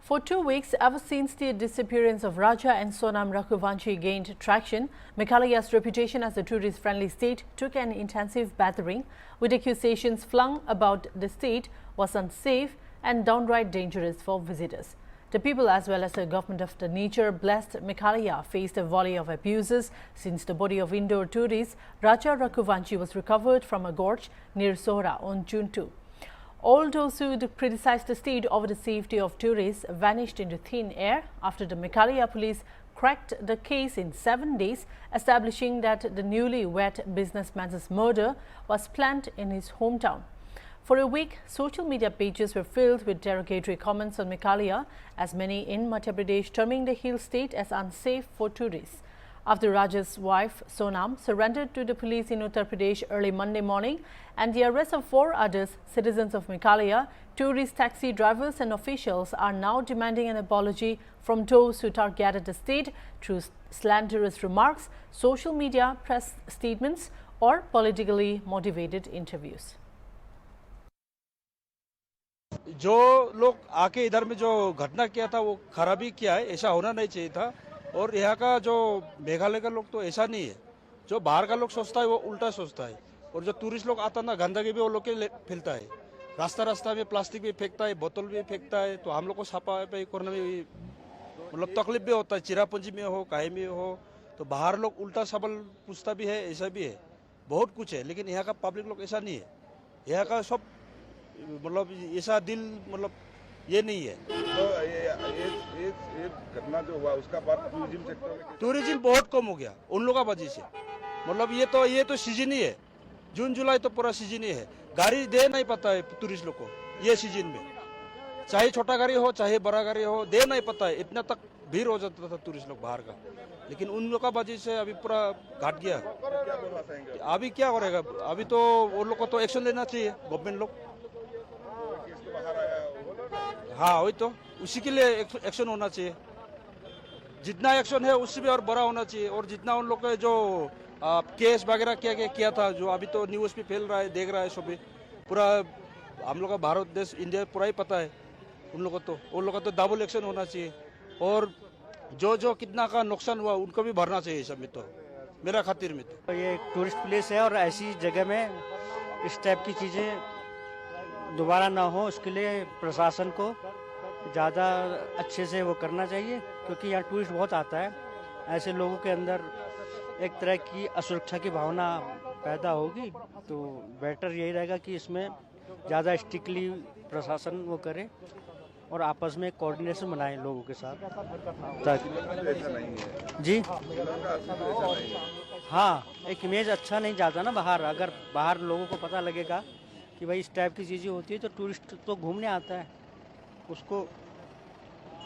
For 2 weeks, ever since the disappearance of Raja and Sonam Raghuvanshi gained traction, Meghalaya's reputation as a tourist-friendly state took an intensive battering, with accusations flung about the state was unsafe and downright dangerous for visitors. The people as well as the government of the nature-blessed Meghalaya faced a volley of abuses since the body of indoor tourist Raja Raghuvanshi was recovered from a gorge near Sohra on June 2. All those who criticized the state over the safety of tourists vanished into thin air after the Meghalaya police cracked the case in 7 days, establishing that the newly-wed businessman's murder was planned in his hometown. For a week, social media pages were filled with derogatory comments on Meghalaya, as many in Madhya Pradesh terming the hill state as unsafe for tourists. After Raja's wife, Sonam, surrendered to the police in Uttar Pradesh early Monday morning, and the arrest of 4 others, citizens of Meghalaya, tourist taxi drivers and officials are now demanding an apology from those who targeted the state through slanderous remarks, social media press statements, or politically motivated interviews. जो लोग आके इधर में जो घटना किया था वो खराबी किया है, ऐसा होना नहीं चाहिए था। और यहाँ का जो मेघालय का लोग तो ऐसा नहीं है, जो बाहर का लोग सोचता है वो उल्टा सोचता है। और जो टूरिस्ट लोग आता है ना, गंदगी भी वो लोग के फैलता है, रास्ता रास्ता में प्लास्टिक भी फेंकता है, बोतल भी फेंकता है, तो हम लोग को सफाई करने में मतलब तकलीफ भी होता है, चिरापुंजी में हो कहीं में हो। तो बाहर लोग उल्टा सबल पूछता भी है, ऐसा भी है, बहुत कुछ है। लेकिन यहाँ का पब्लिक लोग ऐसा नहीं है, यहाँ का सब मतलब ऐसा दिल मतलब ये नहीं है। तो ये घटना जो हुआ उसका बाद टूरिज्म सेक्टर टूरिज्म बहुत कम हो गया उन लोगों का वजह से। मतलब ये तो सीजन ही है, जून जुलाई तो पूरा सीजन ही है। गाड़ी दे नहीं पाता है टूरिस्ट लोग को ये सीजन में, चाहे छोटा गाड़ी हो चाहे बड़ा गाड़ी हो, दे नहीं पाता है। इतना तक भीड़ हो जाता था टूरिस्ट लोग बाहर का, लेकिन उन लोग का वजह से अभी पूरा घट गया। अभी क्या करेगा? अभी तो वो लोग को तो एक्शन लेना चाहिए गवर्नमेंट लोग। हाँ वही तो, उसी के लिए एक्शन होना चाहिए। जितना एक्शन है उससे भी और बड़ा होना चाहिए। और जितना उन लोग के जो केस वगैरह किया था, जो अभी तो न्यूज़ पे फैल रहा है, देख रहा है सभी, पूरा हम लोग का भारत देश इंडिया पूरा ही पता है उन लोगों को। उन लोगों को तो डबल एक्शन होना चाहिए। और जो कितना का नुकसान हुआ उनको भी भरना चाहिए सब में, तो मेरा खातिर में। तो ये एक टूरिस्ट प्लेस है और ऐसी जगह में इस टाइप की चीज़ें दोबारा ना हो, उसके लिए प्रशासन को ज़्यादा अच्छे से वो करना चाहिए, क्योंकि यहाँ टूरिस्ट बहुत आता है। ऐसे लोगों के अंदर एक तरह की असुरक्षा की भावना पैदा होगी, तो बेटर यही रहेगा कि इसमें ज़्यादा स्ट्रिक्टली प्रशासन वो करे और आपस में कोऑर्डिनेशन बनाए लोगों के साथ, ताकि जी हाँ एक इमेज अच्छा नहीं जाता ना बाहर। अगर बाहर लोगों को पता लगेगा कि भाई इस टाइप की चीज़ें होती है, तो टूरिस्ट तो घूमने आता है, उसको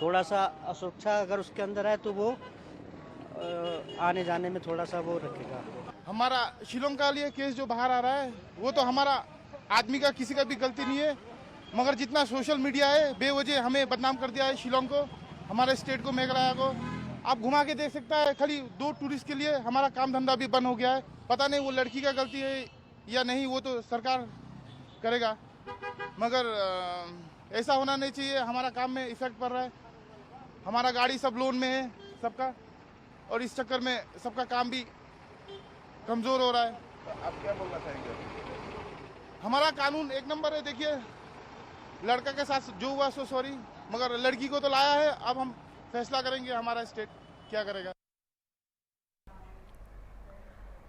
थोड़ा सा असुरक्षा अगर उसके अंदर है तो वो आने जाने में थोड़ा सा वो रखेगा। हमारा शिलोंग का लिए केस जो बाहर आ रहा है वो तो हमारा आदमी का किसी का भी गलती नहीं है, मगर जितना सोशल मीडिया है बेवजह हमें बदनाम कर दिया है शिलोंग को, हमारे स्टेट को, मेघालय को। आप घुमा के देख सकता है, खाली 2 टूरिस्ट के लिए हमारा काम धंधा भी बंद हो गया है। पता नहीं वो लड़की का गलती है या नहीं, वो तो सरकार करेगा, मगर ऐसा होना नहीं चाहिए। हमारा काम में इफेक्ट पड़ रहा है, हमारा गाड़ी सब लोन में है सबका, और इस चक्कर में सबका काम भी कमज़ोर हो रहा है। आप क्या बोलना चाहेंगे? हमारा कानून एक नंबर है। देखिए लड़का के साथ जो हुआ सो सॉरी, मगर लड़की को तो लाया है, अब हम फैसला करेंगे हमारा स्टेट क्या करेगा।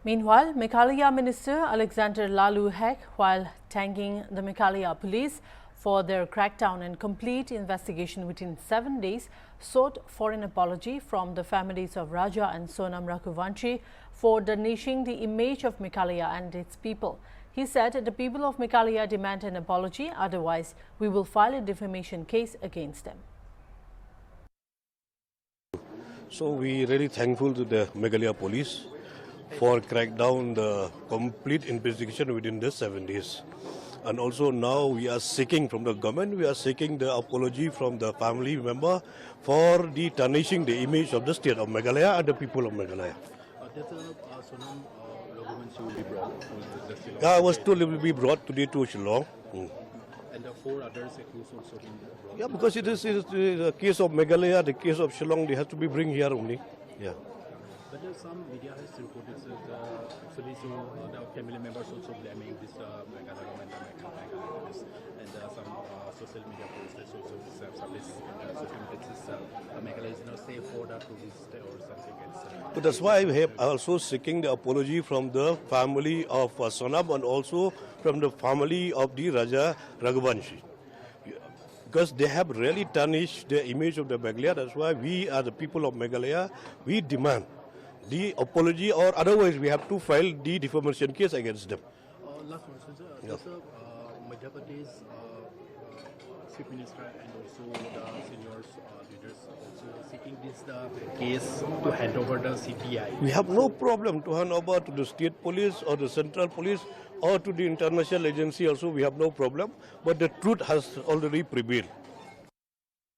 Meanwhile, Meghalaya Minister Alexander Lalu Hek, while thanking the Meghalaya police for their crackdown and complete investigation within 7 days, sought for an apology from the families of Raja and Sonam Raghuvanshi for tarnishing the image of Meghalaya and its people. He said the people of Meghalaya demand an apology, otherwise we will file a defamation case against them. So we really thankful to the Meghalaya police for crack down the complete investigation within the 7 days. And also now we are seeking from the government, we are seeking the apology from the family member for the tarnishing the image of the state of Meghalaya and the people of Meghalaya. Yeah, I was told it will be brought today to Shillong. And the 4 others accused also been brought. Yeah, because it is the case of Meghalaya, the case of Shillong, they have to be bring here only. Yeah. But some media has reported that actually the family members also blaming this Meghalaya government and some social media posters also publish social media Meghalaya is not safe for the tourists or something else. But that's why we have also seeking the apology from the family of Sonam and also from the family of the Raja Raghuvanshi. Because they have really tarnished the image of the Meghalaya. That's why we are the people of Meghalaya, we demand the apology, or otherwise we have to file the defamation case against them. Last question, sir. Yeah. Sir, Madhya Pradesh Chief Minister and also the senior leaders also seeking this case to hand over the CPI. We have no problem to hand over to the state police or the central police or to the international agency also. We have no problem. But the truth has already prevailed.